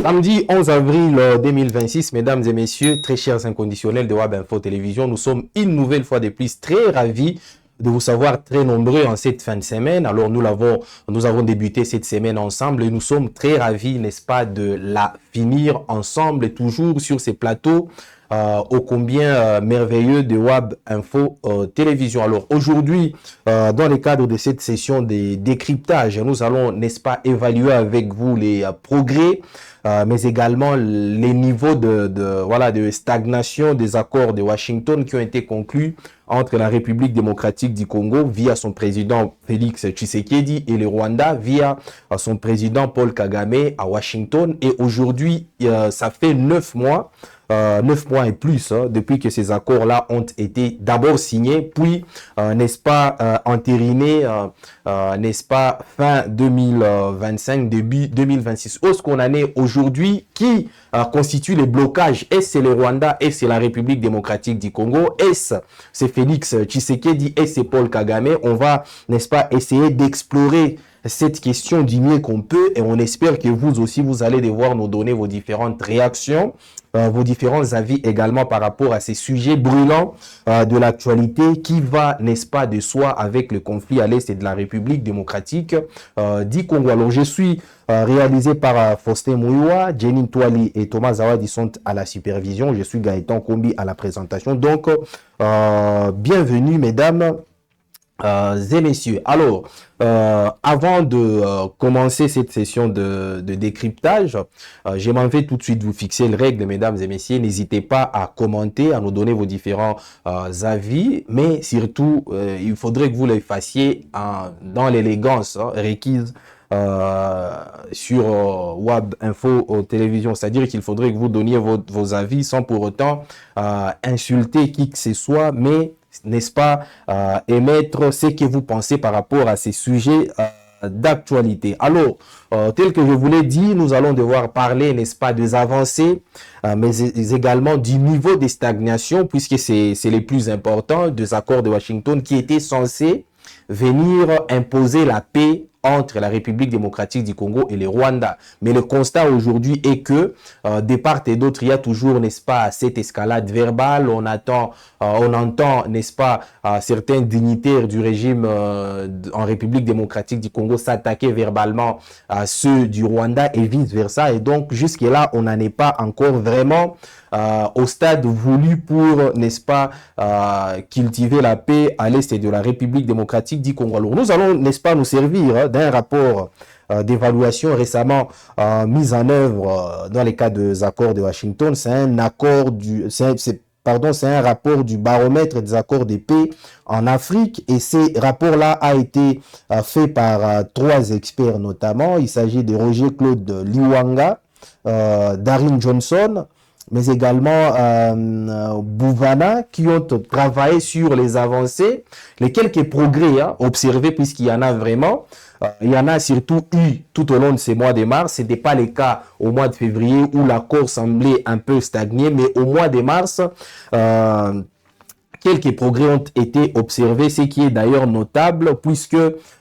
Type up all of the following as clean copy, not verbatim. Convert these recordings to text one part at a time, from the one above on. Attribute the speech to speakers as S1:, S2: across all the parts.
S1: Samedi 11 avril 2026, mesdames et messieurs, très chers inconditionnels de Web Info Télévision, nous sommes une nouvelle fois de plus très ravis de vous savoir très nombreux en cette fin de semaine. Alors nous avons débuté cette semaine ensemble et nous sommes très ravis, n'est-ce pas, de la finir ensemble, toujours sur ces plateaux ô combien merveilleux de Web Info Télévision. Alors aujourd'hui, dans le cadre de cette session de décryptage, nous allons, n'est-ce pas, évaluer avec vous les progrès, mais également les niveaux de stagnation des accords de Washington qui ont été conclus entre la République démocratique du Congo via son président Félix Tshisekedi et le Rwanda via son président Paul Kagame à Washington. Et aujourd'hui, ça fait 9 mois. 9 mois et plus depuis que ces accords-là ont été d'abord signés, puis, n'est-ce pas, entérinés, n'est-ce pas, fin 2025, début 2026. Où est-ce qu'on en est aujourd'hui? Qui constitue les blocages? Est-ce c'est le Rwanda? Est-ce c'est la République démocratique du Congo? Est-ce c'est Félix Tshisekedi? Est-ce c'est Paul Kagame? On va, n'est-ce pas, essayer d'explorer cette question du mieux qu'on peut et on espère que vous aussi, vous allez devoir nous donner vos différentes réactions, vos différents avis également par rapport à ces sujets brûlants de l'actualité qui va, n'est-ce pas, de soi avec le conflit à l'est de la République démocratique du Congo. Alors, je suis réalisé par Faustin Mouyoua, Jenny Touali et Thomas Zawadi sont à la supervision. Je suis Gaëtan Kombi à la présentation. Donc, bienvenue, mesdames et messieurs. Alors, avant de commencer cette session de décryptage, je m'en vais tout de suite vous fixer les règles, mesdames et messieurs. N'hésitez pas à commenter, à nous donner vos différents avis, mais surtout, il faudrait que vous les fassiez dans l'élégance requise sur Web Info Télévision. C'est-à-dire qu'il faudrait que vous donniez vos avis sans pour autant insulter qui que ce soit, mais n'est-ce pas, émettre ce que vous pensez par rapport à ces sujets d'actualité. Alors, tel que je vous l'ai dit, nous allons devoir parler, n'est-ce pas, des avancées, mais également du niveau de stagnation, puisque c'est les plus importants des accords de Washington qui étaient censés venir imposer la paix entre la République démocratique du Congo et le Rwanda. Mais le constat aujourd'hui est que de part et d'autre, il y a toujours, n'est-ce pas, cette escalade verbale. On entend, n'est-ce pas, certains dignitaires du régime en République démocratique du Congo s'attaquer verbalement à ceux du Rwanda et vice-versa. Et donc, jusque-là, on n'en est pas encore vraiment au stade voulu pour, n'est-ce pas, cultiver la paix à l'est de la République démocratique du Congo. Alors, nous allons, n'est-ce pas, nous servir d'un rapport d'évaluation récemment mis en œuvre dans les cas des accords de Washington. C'est un rapport du baromètre des accords de paix en Afrique et ce rapport-là a été fait par 3 experts notamment. Il s'agit de Roger Claude Liwanga, Darren Johnson, mais également Bouvana, qui ont travaillé sur les avancées, les quelques progrès observés, puisqu'il y en a vraiment. Il y en a surtout eu tout au long de ces mois de mars. Ce n'était pas le cas au mois de février où l'accord semblait un peu stagné, mais au mois de mars, quelques progrès ont été observés, ce qui est d'ailleurs notable puisque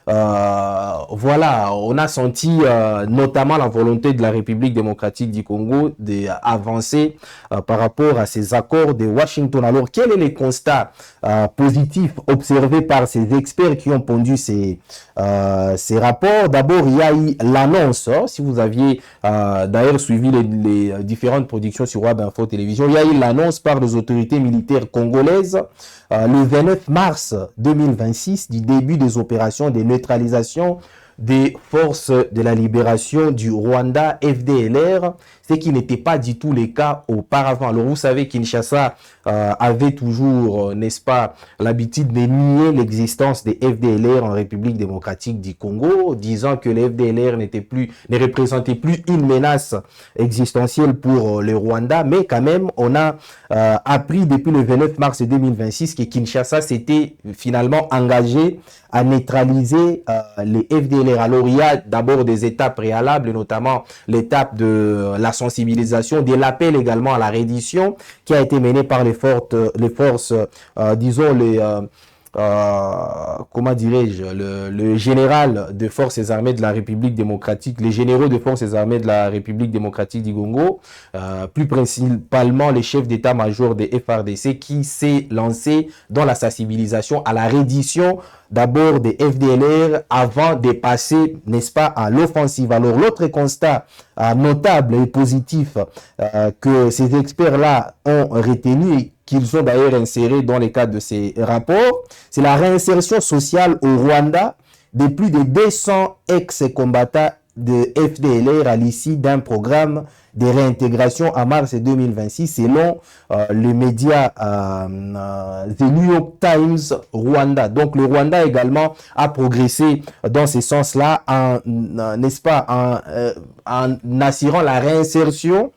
S1: voilà, on a senti notamment la volonté de la République démocratique du Congo d'avancer par rapport à ces accords de Washington. Alors, quel est le constat positif observé par ces experts qui ont pondu ces rapports? D'abord, il y a eu l'annonce, si vous aviez d'ailleurs suivi les différentes productions sur Web Info Télévision, il y a eu l'annonce par les autorités militaires congolaises le 29 mars 2026 du début des opérations de neutralisation des forces de la libération du Rwanda, FDLR, ce qui n'était pas du tout le cas auparavant. Alors vous savez, Kinshasa avait toujours, n'est-ce pas, l'habitude de nier l'existence des FDLR en République démocratique du Congo, disant que les FDLR ne représentaient plus une menace existentielle pour le Rwanda, mais quand même, on a appris depuis le 29 mars 2026 que Kinshasa s'était finalement engagé à neutraliser les FDLR. Alors, il y a d'abord des étapes préalables, notamment l'étape de la sensibilisation, de l'appel également à la reddition qui a été menée par les forces, disons, comment dirais-je, le général de forces armées de la République démocratique, les généraux de forces armées de la République démocratique du Congo, plus principalement les chefs d'état-major des FARDC, qui s'est lancé dans la sensibilisation à la reddition d'abord des FDLR avant de passer, n'est-ce pas, à l'offensive. Alors, l'autre constat notable et positif que ces experts-là ont retenu, qu'ils ont d'ailleurs inséré dans les cadres de ces rapports, c'est la réinsertion sociale au Rwanda de plus de 200 ex-combattants de FDLR à l'issue d'un programme de réintégration en mars 2026 selon les médias The New York Times Rwanda. Donc le Rwanda également a progressé dans ce sens-là n'est-ce pas, en assurant la réinsertion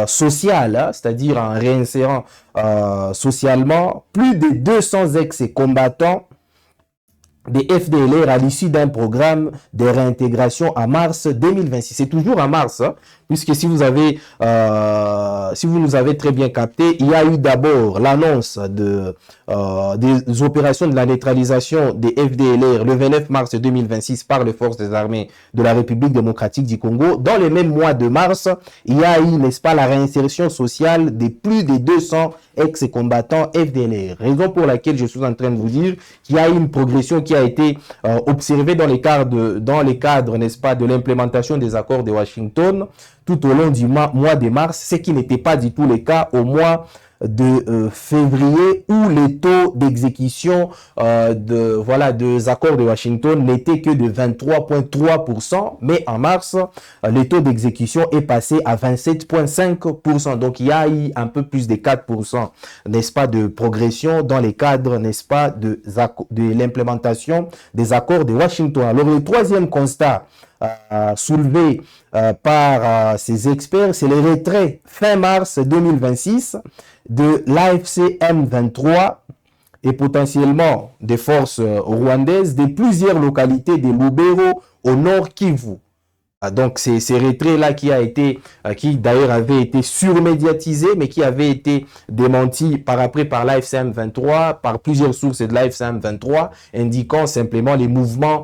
S1: sociale, hein, c'est-à-dire en réinsérant socialement plus de 200 ex-combattants des FDLR à l'issue d'un programme de réintégration en mars 2026. C'est toujours en mars, hein, puisque si vous nous avez très bien capté, il y a eu d'abord l'annonce des opérations de la neutralisation des FDLR le 29 mars 2026 par les forces des armées de la République démocratique du Congo. Dans le même mois de mars, il y a eu, n'est-ce pas, la réinsertion sociale de plus de 200 ex-combattants FDLR. Raison pour laquelle je suis en train de vous dire qu'il y a eu une progression qui a été observée dans les cadres, n'est-ce pas, de l'implémentation des accords de Washington tout au long du mois de mars, ce qui n'était pas du tout le cas au mois de février, où les taux d'exécution des accords de Washington n'étaient que de 23,3%, mais en mars, les taux d'exécution est passé à 27,5%. Donc il y a eu un peu plus de 4%, n'est-ce pas, de progression dans les cadres, n'est-ce pas, de l'implémentation des accords de Washington. Alors le troisième constat soulevé par ces experts, c'est le retrait fin mars 2026 de l'AFC M23 et potentiellement des forces rwandaises de plusieurs localités de Lubero au nord Kivu. Donc c'est ces retraits-là qui d'ailleurs avait été surmédiatisé, mais qui avait été démenti par l'AFC M23, par plusieurs sources de l'AFC M23, indiquant simplement les mouvements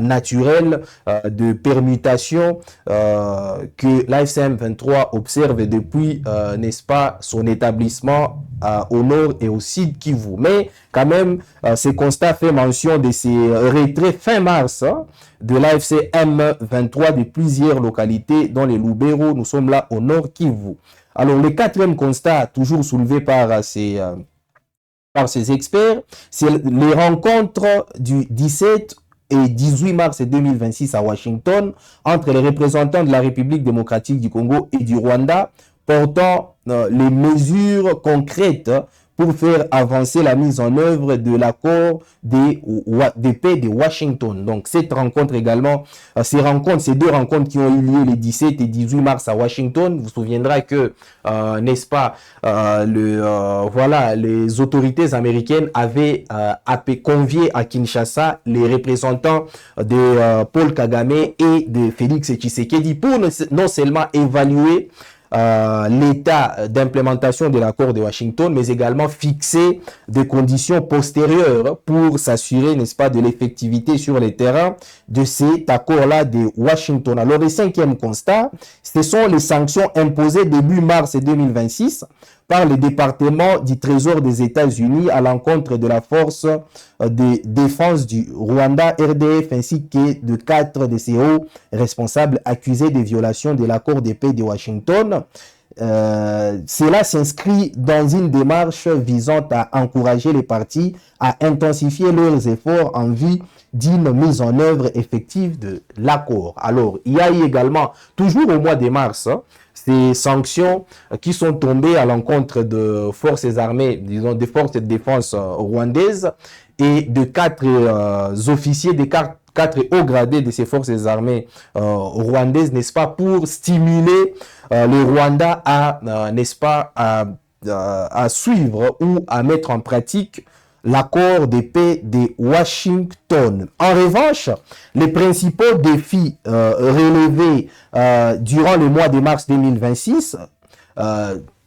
S1: naturels de permutation que l'AFC M23 observe depuis, n'est-ce pas, son établissement au nord et au sud Kivu. Mais quand même, ce constat fait mention de ces retraits fin mars, hein, de l'AFC M23 de plusieurs localités dans les Lubero. Nous sommes là au nord Kivu. Alors, le quatrième constat, toujours soulevé par ces experts, c'est les rencontres du 17 et 18 mars 2026 à Washington entre les représentants de la République démocratique du Congo et du Rwanda portant les mesures concrètes pour faire avancer la mise en œuvre de l'accord de paix de Washington. Donc, cette rencontre également, ces deux rencontres qui ont eu lieu les 17 et 18 mars à Washington, vous vous souviendrez que, n'est-ce pas, les autorités américaines avaient convié à Kinshasa les représentants de Paul Kagame et de Félix Tshisekedi pour non seulement évaluer l'état d'implémentation de l'accord de Washington, mais également fixer des conditions postérieures pour s'assurer, n'est-ce pas, de l'effectivité sur les terrains de cet accord-là de Washington. Alors, le cinquième constat, ce sont les sanctions imposées début mars 2026 par le département du Trésor des États-Unis à l'encontre de la force de défense du Rwanda, RDF, ainsi que de 4 de ses hauts responsables accusés de violation de l'accord de paix de Washington. Cela s'inscrit dans une démarche visant à encourager les partis à intensifier leurs efforts en vue d'une mise en œuvre effective de l'accord. Alors, il y a eu également, toujours au mois de mars, ces sanctions qui sont tombées à l'encontre de forces armées, disons des forces de défense rwandaises et de 4 officiers, des 4 hauts gradés de ces forces armées rwandaises, n'est-ce pas, pour stimuler le Rwanda à, n'est-ce pas, à suivre ou à mettre en pratique l'accord de paix de Washington. En revanche, les principaux défis relevés durant le mois de mars 2026,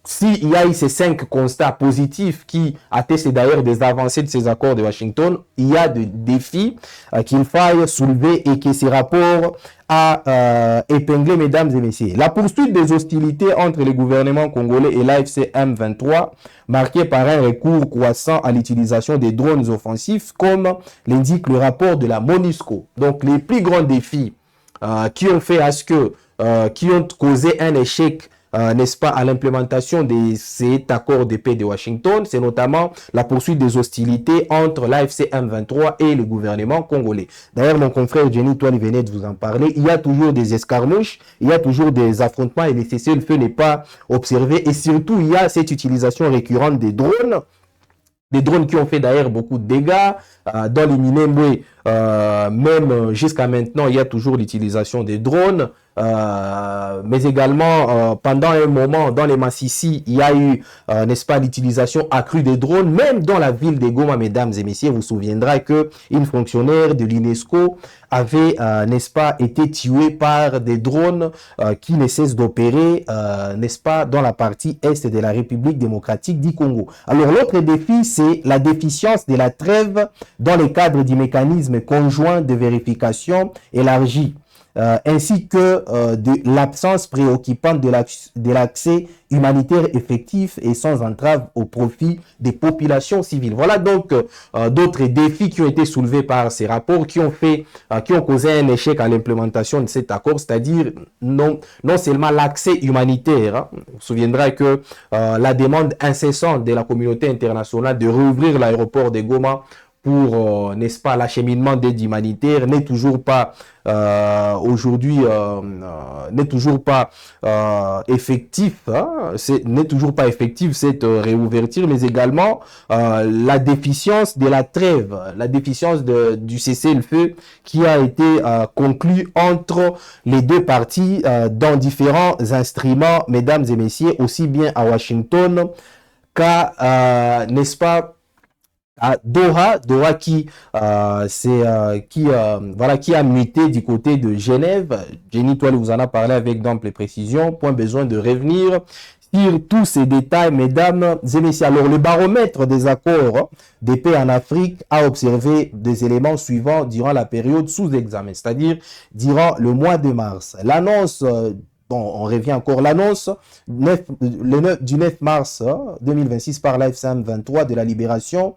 S1: s'il y a eu ces 5 constats positifs qui attestent d'ailleurs des avancées de ces accords de Washington, il y a des défis qu'il faille soulever et que ces rapports a épinglé, mesdames et messieurs. La poursuite des hostilités entre le gouvernement congolais et l'AFC M23, marquée par un recours croissant à l'utilisation des drones offensifs, comme l'indique le rapport de la MONUSCO. Donc, les plus grands défis qui ont fait à ce que, qui ont causé un échec n'est-ce pas, à l'implémentation de cet accord de paix de Washington, c'est notamment la poursuite des hostilités entre l'AFC M23 et le gouvernement congolais. D'ailleurs, mon confrère Jenny Toine venait de vous en parler. Il y a toujours des escarmouches, il y a toujours des affrontements et le cessez-le-feu n'est pas observé. Et surtout, il y a cette utilisation récurrente des drones. Des drones qui ont fait d'ailleurs beaucoup de dégâts dans les Minembwe. Même jusqu'à maintenant, il y a toujours l'utilisation des drones. Mais également, pendant un moment, dans les Massissi, il y a eu, n'est-ce pas, l'utilisation accrue des drones. Même dans la ville de Goma, mesdames et messieurs, vous vous souviendrez qu'une fonctionnaire de l'UNESCO avait, n'est-ce pas, été tuée par des drones qui ne cessent d'opérer, n'est-ce pas, dans la partie est de la République démocratique du Congo. Alors, l'autre défi, c'est la déficience de la trêve dans le cadre du mécanisme conjoint de vérification élargi. Ainsi que de l'absence préoccupante de l'accès humanitaire effectif et sans entrave au profit des populations civiles. Voilà donc d'autres défis qui ont été soulevés par ces rapports qui ont causé un échec à l'implémentation de cet accord, c'est-à-dire non seulement l'accès humanitaire. Hein, vous vous souviendrez que la demande incessante de la communauté internationale de rouvrir l'aéroport de Goma pour, n'est-ce pas, l'acheminement d'aide humanitaire n'est toujours pas aujourd'hui, n'est toujours pas effectif, hein, n'est toujours pas effective cette réouverture, mais également la déficience de la trêve, la déficience du cessez-le-feu qui a été conclu entre les deux parties dans différents instruments, mesdames et messieurs, aussi bien à Washington qu'à, n'est-ce pas, à Doha qui voilà, qui a muté du côté de Genève. Jenny Toile vous en a parlé avec d'amples précisions. Point besoin de revenir sur tous ces détails, mesdames et messieurs. Alors, le baromètre des accords de paix en Afrique a observé des éléments suivants durant la période sous examen, c'est-à-dire durant le mois de mars. L'annonce bon, on revient encore l'annonce du 9 mars 2026 par l'AFC 23 de la libération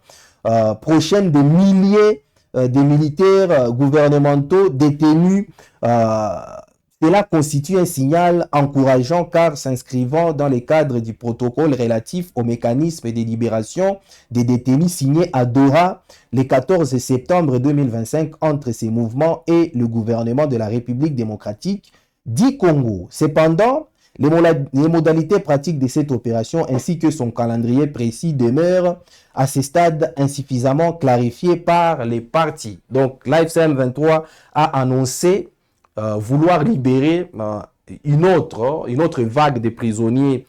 S1: prochaine des milliers de militaires gouvernementaux détenus. Cela constitue un signal encourageant car s'inscrivant dans le cadre du protocole relatif au mécanisme de libération des détenus signé à Doha le 14 septembre 2025 entre ces mouvements et le gouvernement de la République démocratique du Congo. Cependant, les modalités pratiques de cette opération ainsi que son calendrier précis demeurent à ce stade insuffisamment clarifiés par les parties. Donc, l'AFC M23 a annoncé vouloir libérer une autre vague de prisonniers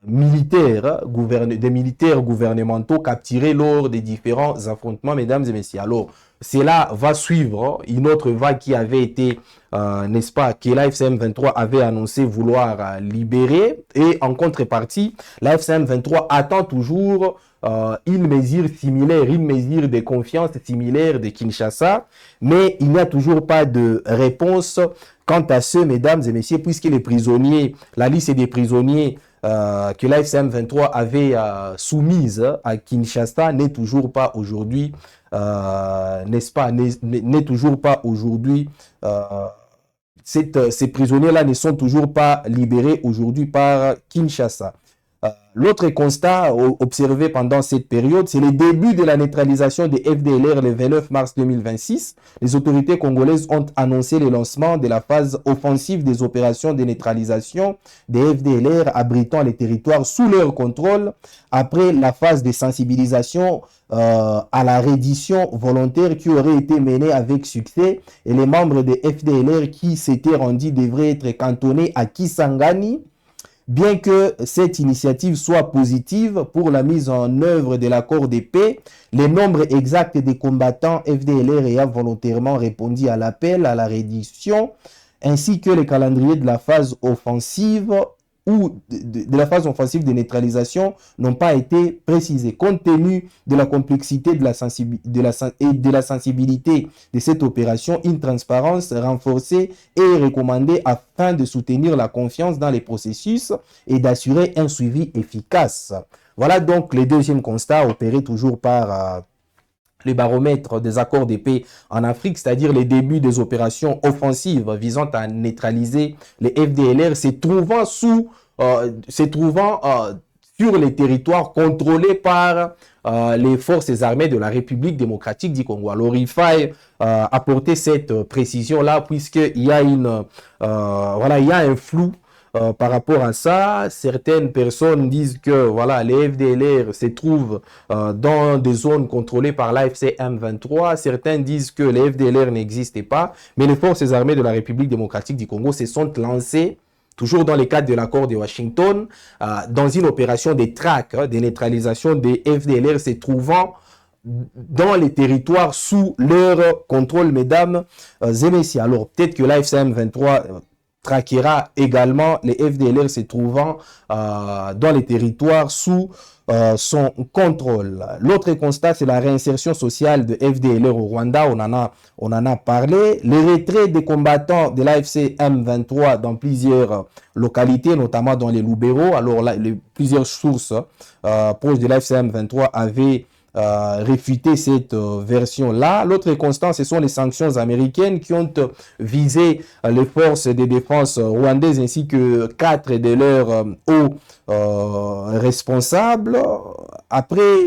S1: militaires, des militaires gouvernementaux capturés lors des différents affrontements, mesdames et messieurs. Alors, cela va suivre une autre vague qui avait été, n'est-ce pas, que l'AFC M23 avait annoncé vouloir libérer. Et en contrepartie, l'AFC M23 attend toujours une mesure similaire, une mesure de confiance similaire de Kinshasa. Mais il n'y a toujours pas de réponse quant à ce, mesdames et messieurs, puisque les prisonniers, la liste des prisonniers que l'AFC M23 avait soumise à Kinshasa n'est toujours pas aujourd'hui, n'est-ce pas, n'est toujours pas aujourd'hui, ces prisonniers-là ne sont toujours pas libérés aujourd'hui par Kinshasa. L'autre constat observé pendant cette période, c'est le début de la neutralisation des FDLR le 29 mars 2026. Les autorités congolaises ont annoncé le lancement de la phase offensive des opérations de neutralisation des FDLR abritant les territoires sous leur contrôle après la phase de sensibilisation à la reddition volontaire qui aurait été menée avec succès et les membres des FDLR qui s'étaient rendus devraient être cantonnés à Kisangani. Bien que cette initiative soit positive pour la mise en œuvre de l'accord de paix, les nombres exacts des combattants FDLR ayant volontairement répondu à l'appel à la reddition, ainsi que le calendrier de la phase offensive ou de la phase offensive de neutralisation n'ont pas été précisées. Compte tenu de la complexité et de la sensibilité de cette opération, une transparence renforcée est recommandée afin de soutenir la confiance dans les processus et d'assurer un suivi efficace. Voilà donc les deuxièmes constats opérés toujours par le baromètre des accords de paix en Afrique, c'est-à-dire les débuts des opérations offensives visant à neutraliser les FDLR, se trouvant sur les territoires contrôlés par les forces armées de la République démocratique du Congo. Alors il faille apporter cette précision-là, puisqu'il y a il y a un flou par rapport à ça. Certaines personnes disent que voilà, les FDLR se trouvent dans des zones contrôlées par l'AFC M23. Certains disent que les FDLR n'existaient pas, mais les forces armées de la République démocratique du Congo se sont lancées, toujours dans le cadre de l'accord de Washington, dans une opération de traque, de neutralisation des FDLR se trouvant dans les territoires sous leur contrôle, mesdames et messieurs. Alors peut-être que l'AFC M23 traquera également les FDLR se trouvant dans les territoires sous son contrôle. L'autre constat, c'est la réinsertion sociale de FDLR au Rwanda. On en a parlé. Le retrait des combattants de l'AFC M23 dans plusieurs localités, notamment dans les Lubero. Alors là, plusieurs sources proches de l'AFC M23 avaient réfuter cette version-là. L'autre constat, ce sont les sanctions américaines qui ont visé les forces de défense rwandaises ainsi que 4 de leurs hauts responsables. Après,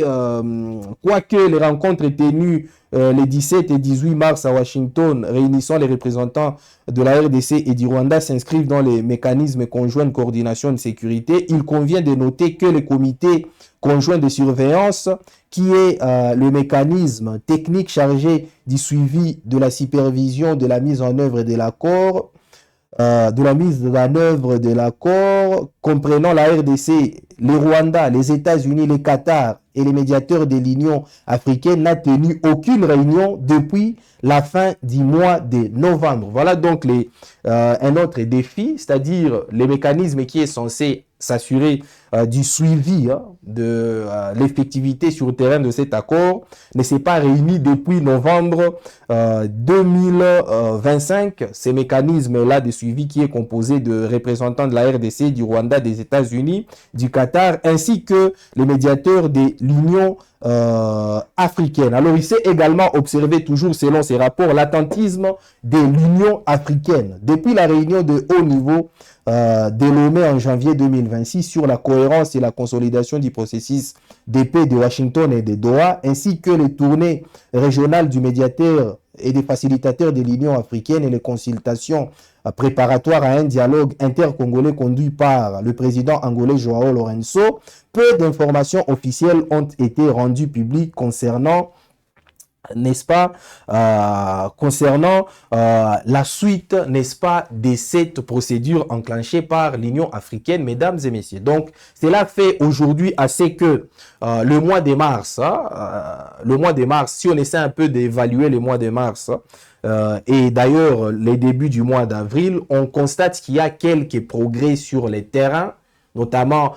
S1: quoique les rencontres tenues les 17 et 18 mars à Washington, réunissant les représentants de la RDC et du Rwanda, s'inscrivent dans les mécanismes conjoints de coordination de sécurité, il convient de noter que le comité conjoint de surveillance, qui est le mécanisme technique chargé du suivi de la supervision de la mise en œuvre de l'accord, comprenant la RDC, le Rwanda, les États-Unis, le Qatar et les médiateurs de l'Union africaine, n'a tenu aucune réunion depuis la fin du mois de novembre. Voilà donc un autre défi, c'est-à-dire les mécanismes qui est censé s'assurer du suivi de l'effectivité sur le terrain de cet accord ne s'est pas réuni depuis novembre 2025. Ces mécanismes-là de suivi qui est composé de représentants de la RDC, du Rwanda, des États-Unis, du Qatar, ainsi que les médiateurs de l'Union africaine. Alors, il s'est également observé, toujours selon ces rapports, l'attentisme de l'Union africaine. Depuis la réunion de haut niveau de Lomé en janvier 2026 sur la cohérence et la consolidation du processus de paix de Washington et de Doha, ainsi que les tournées régionales du médiateur et des facilitateurs de l'Union africaine et les consultations préparatoires à un dialogue intercongolais conduit par le président angolais Joao Lourenço, peu d'informations officielles ont été rendues publiques concernant, n'est-ce pas, la suite, n'est-ce pas, de cette procédure enclenchée par l'Union africaine, mesdames et messieurs. Donc, cela fait aujourd'hui assez que le mois de mars, si on essaie un peu d'évaluer le mois de mars, et d'ailleurs les débuts du mois d'avril, on constate qu'il y a quelques progrès sur les terrains, notamment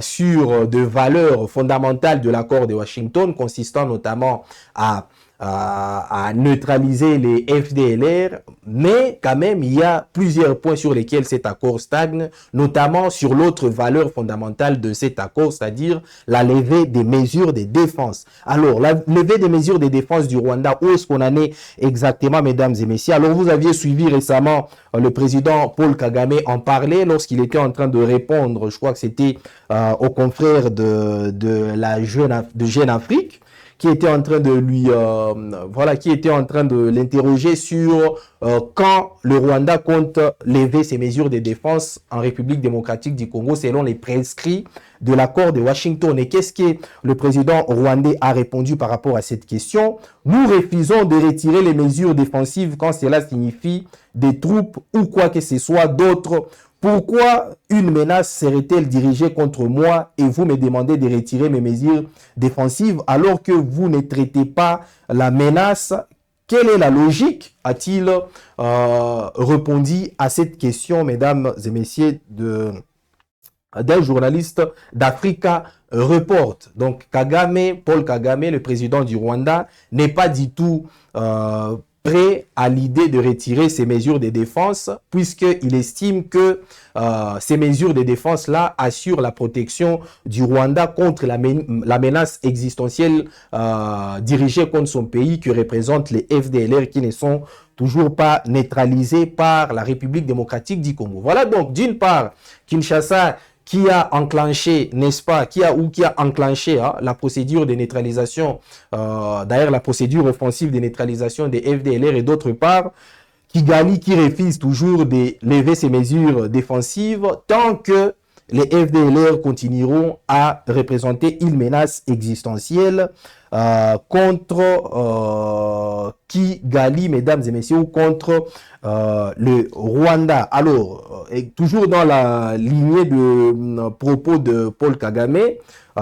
S1: sur de valeurs fondamentales de l'accord de Washington, consistant notamment à neutraliser les FDLR, mais quand même il y a plusieurs points sur lesquels cet accord stagne, notamment sur l'autre valeur fondamentale de cet accord, c'est-à-dire la levée des mesures de défense. Alors, la levée des mesures de défense du Rwanda, où est-ce qu'on en est exactement, mesdames et messieurs? Alors, vous aviez suivi récemment le président Paul Kagame en parlait lorsqu'il était en train de répondre, je crois que c'était aux confrères de Jeune Afrique, qui était en train de l'interroger sur quand le Rwanda compte lever ses mesures de défense en République démocratique du Congo selon les prescrits de l'accord de Washington. Et qu'est-ce que le président rwandais a répondu par rapport à cette question? Nous refusons de retirer les mesures défensives quand cela signifie des troupes ou quoi que ce soit d'autre. Pourquoi une menace serait-elle dirigée contre moi et vous me demandez de retirer mes mesures défensives alors que vous ne traitez pas la menace? Quelle est la logique? A-t-il répondu à cette question, mesdames et messieurs, d'un journaliste d'Africa Report. Donc Kagame, Paul Kagame, le président du Rwanda, n'est pas du tout prêt à l'idée de retirer ces mesures de défense, puisqu'il estime que ces mesures de défense-là assurent la protection du Rwanda contre la menace existentielle dirigée contre son pays, que représentent les FDLR, qui ne sont toujours pas neutralisés par la République démocratique du Congo. Voilà donc, d'une part, Kinshasa qui a enclenché, n'est-ce pas, qui a enclenché la procédure de neutralisation, d'ailleurs la procédure offensive de neutralisation des FDLR, et d'autre part, Kigali qui refuse toujours de lever ces mesures défensives tant que les FDLR continueront à représenter une menace existentielle contre Kigali, mesdames et messieurs, ou contre le Rwanda. Alors, toujours dans la lignée de propos de Paul Kagame,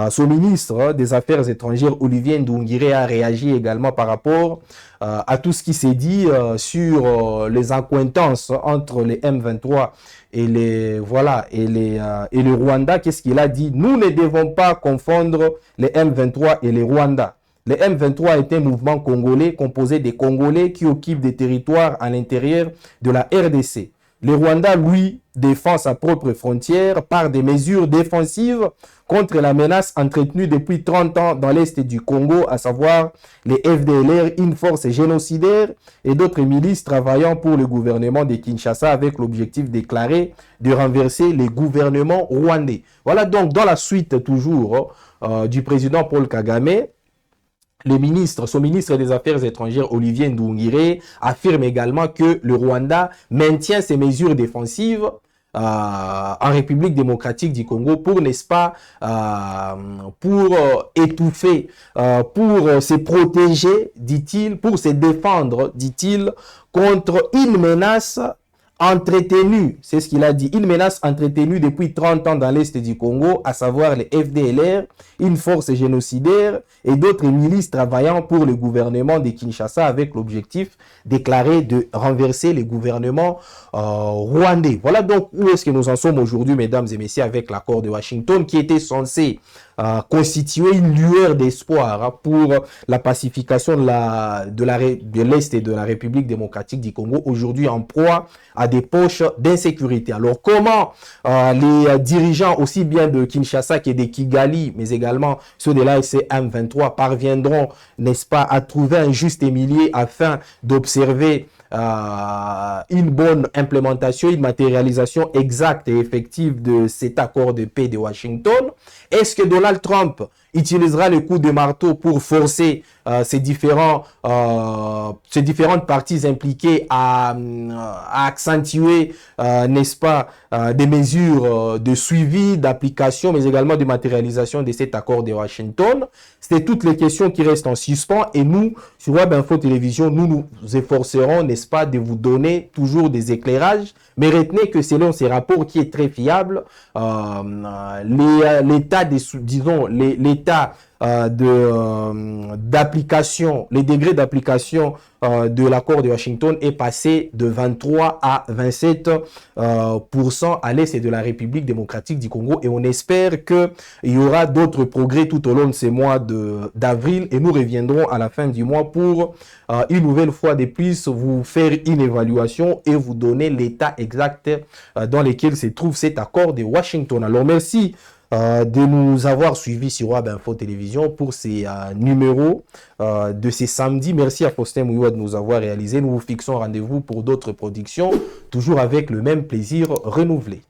S1: son ministre des Affaires étrangères, Olivier Ndoungiré, a réagi également par rapport à tout ce qui s'est dit sur les accointances entre les M23 et le Rwanda. Qu'est-ce qu'il a dit? Nous ne devons pas confondre les M23 et les Rwanda. Les M23 est un mouvement congolais composé des Congolais qui occupent des territoires à l'intérieur de la RDC. Le Rwanda, lui, défend sa propre frontière par des mesures défensives contre la menace entretenue depuis 30 ans dans l'est du Congo, à savoir les FDLR, une force génocidaire, et d'autres milices travaillant pour le gouvernement de Kinshasa avec l'objectif déclaré de renverser les gouvernements rwandais. Voilà donc dans la suite toujours du président Paul Kagame. Son ministre des Affaires étrangères, Olivier Ndoungiré, affirme également que le Rwanda maintient ses mesures défensives en République démocratique du Congo pour, n'est-ce pas, pour étouffer, pour se protéger, dit-il, pour se défendre, dit-il, contre une menace entretenue, c'est ce qu'il a dit, une menace entretenue depuis 30 ans dans l'est du Congo, à savoir les FDLR, une force génocidaire et d'autres milices travaillant pour le gouvernement de Kinshasa avec l'objectif déclaré de renverser les gouvernements rwandais. Voilà donc où est-ce que nous en sommes aujourd'hui, mesdames et messieurs, avec l'accord de Washington qui était censé constituer une lueur d'espoir pour la pacification de l'Est et de la République démocratique du Congo, aujourd'hui en proie à des poches d'insécurité. Alors comment les dirigeants aussi bien de Kinshasa que de Kigali, mais également ceux de l'AFC M23 parviendront, n'est-ce pas, à trouver un juste milieu afin d'observer une bonne implémentation, une matérialisation exacte et effective de cet accord de paix de Washington? Est-ce que Donald Trump utilisera le coup de marteau pour forcer ces différentes parties impliquées à accentuer, n'est-ce pas, des mesures de suivi, d'application, mais également de matérialisation de cet accord de Washington? C'est toutes les questions qui restent en suspens, et nous, sur Web Info Télévision, nous nous efforcerons, n'est-ce pas, de vous donner toujours des éclairages, mais retenez que selon ces rapports qui est très fiable, l'état d'application, les degrés d'application de l'accord de Washington est passé de 23 à 27% à l'est de la République démocratique du Congo, et on espère qu'il y aura d'autres progrès tout au long de ces mois d'avril, et nous reviendrons à la fin du mois pour une nouvelle fois de plus vous faire une évaluation et vous donner l'état exact dans lequel se trouve cet accord de Washington. Alors merci de nous avoir suivis sur Web Info Télévision pour ces numéros de ces samedis. Merci à Faustin Mouyoua de nous avoir réalisé. Nous vous fixons rendez-vous pour d'autres productions, toujours avec le même plaisir renouvelé.